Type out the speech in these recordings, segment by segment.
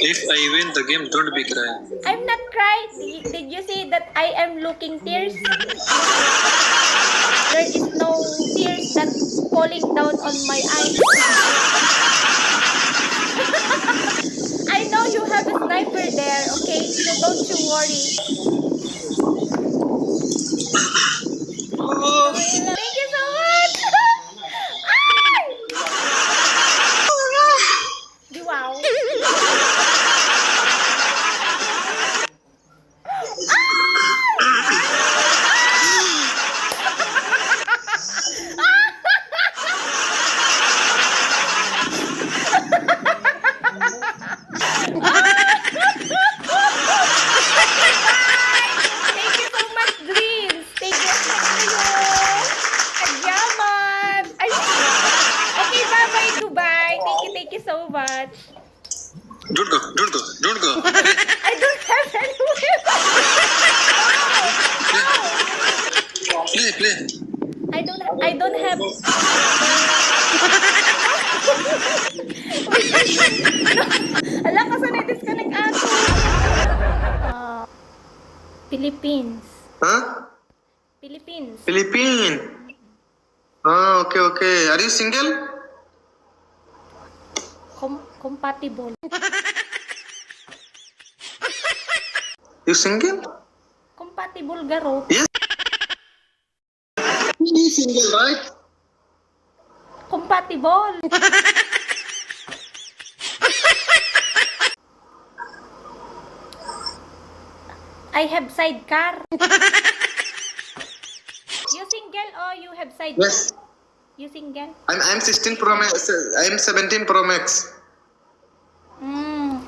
If I win the game, don't be crying. I'm not crying. Did you see that I am looking tears? There is no tears that falling down on my eyes. I know you have a sniper there, okay? So don't you worry. Thank you so much! Ay! Wow. Thank you so much, Dreams. Thank you to you. Adyaman. Ay, okay, bye-bye, Dubai. Thank you so much. Don't go, don't go, don't go. I don't have anywhere. Play, play. I don't have. Ala, kasi na-disconnect ako. Philippines. Huh? Philippines. Philippine. Ah, okay, okay. Are you single? Compatible. You single? Compatible garo. Yes. You single, right? Compatible. I have sidecar. You single or you have sidecar? Yes. You single? I'm 16 Pro Max. I'm 17 Pro Max.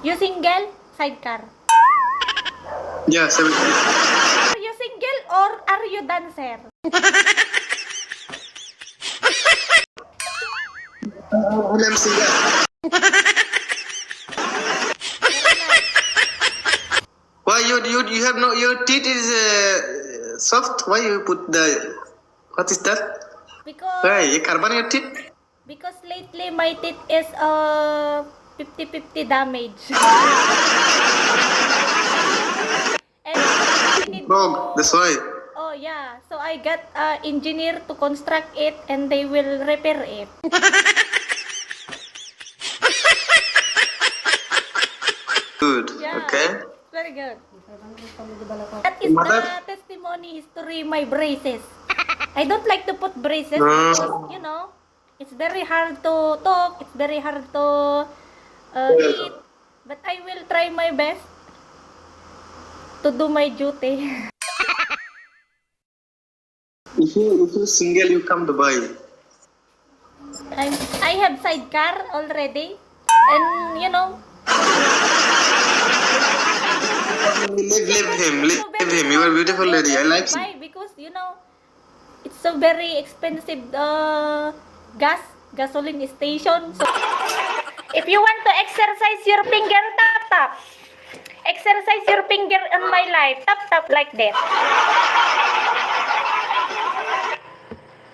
You single? Sidecar. Yeah, 17. Are you single or are you dancer? I'm single. Why you have no, your teeth is soft? Why you put the, what is that? Why you carbon your teeth? Because lately my teeth is 50-50 damage. And I need Wrong. That's why. Oh yeah, so I got engineer to construct it and they will repair it. Good. Yeah. Okay. Very good. That is the testimony history my braces. I don't like to put braces because, you know, it's very hard to talk, it's very hard to eat. But I will try my best to do my duty. If you single, you come Dubai. I have sidecar already, and you know. Leave him. You are a beautiful lady. I like you. Why? Because you know, it's so very expensive. Gasoline station. So, if you want to exercise your finger, tap. Exercise your finger on my life. Tap like that.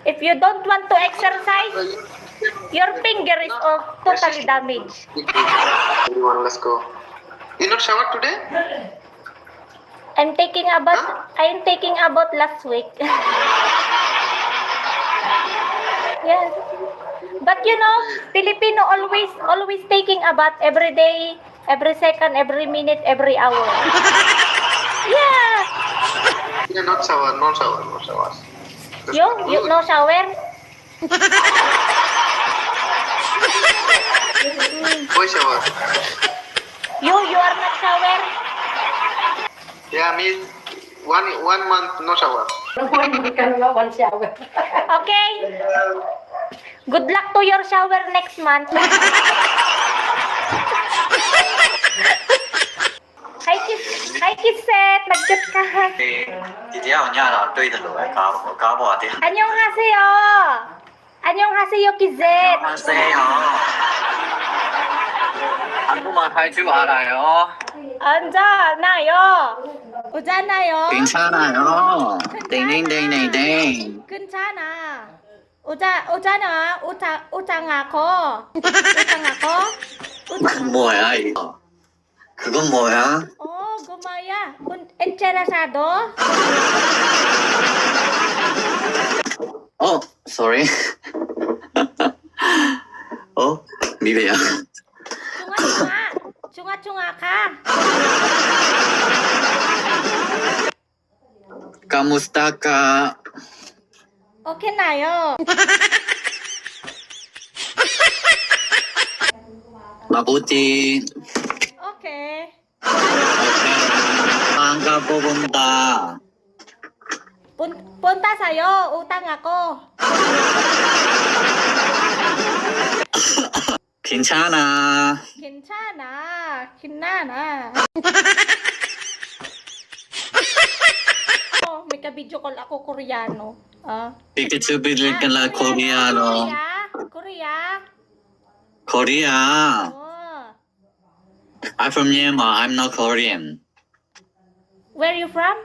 If you don't want to exercise, your finger is all totally damaged. Everyone, let's go. You not showered today? I'm taking a bath last week. Yes. But you know, Filipino always taking a bath every day, every second, every minute, every hour. Yeah. Yeah, not shower. You no shower? Why shower? You are not shower? Yeah, me one month no shower. Okay. Good luck to your shower next month. Hi, Kisset. Nag-chat ka. 姐姐我nhà là对的路来搞不的。 Annyeonghaseyo. Annyeonghaseyo, Kisset. 안녕하세요. 한국말 할 줄 알아요. 앉아나요. 오잖아요. 괜찮아요. 땡땡땡땡땡. 괜찮아. 오잖아. 오장아코. 뭐야 이거? 그건 뭐야? Oh, gumaya. Encherasado? Sorry. 미래야. Chunga-chunga. Chunga-chunga ka. Kamusta ka? Okay na yo. Mabuti. Okay. Saan ka pupunta? Punta sa'yo. Utang ako. 괜찮아. Kinchana. Kinana. Oh, may ka-video call ako Koreano. 빅티츠비를 깔라 코리아노. Korea. Korea. Oh. I'm from Myanmar. I'm not Korean. Where you from?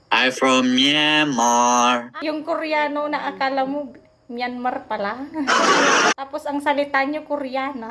I'm from Myanmar. Yung Koreano na akala mo Myanmar pala. Tapos ang salita niyo Koreana.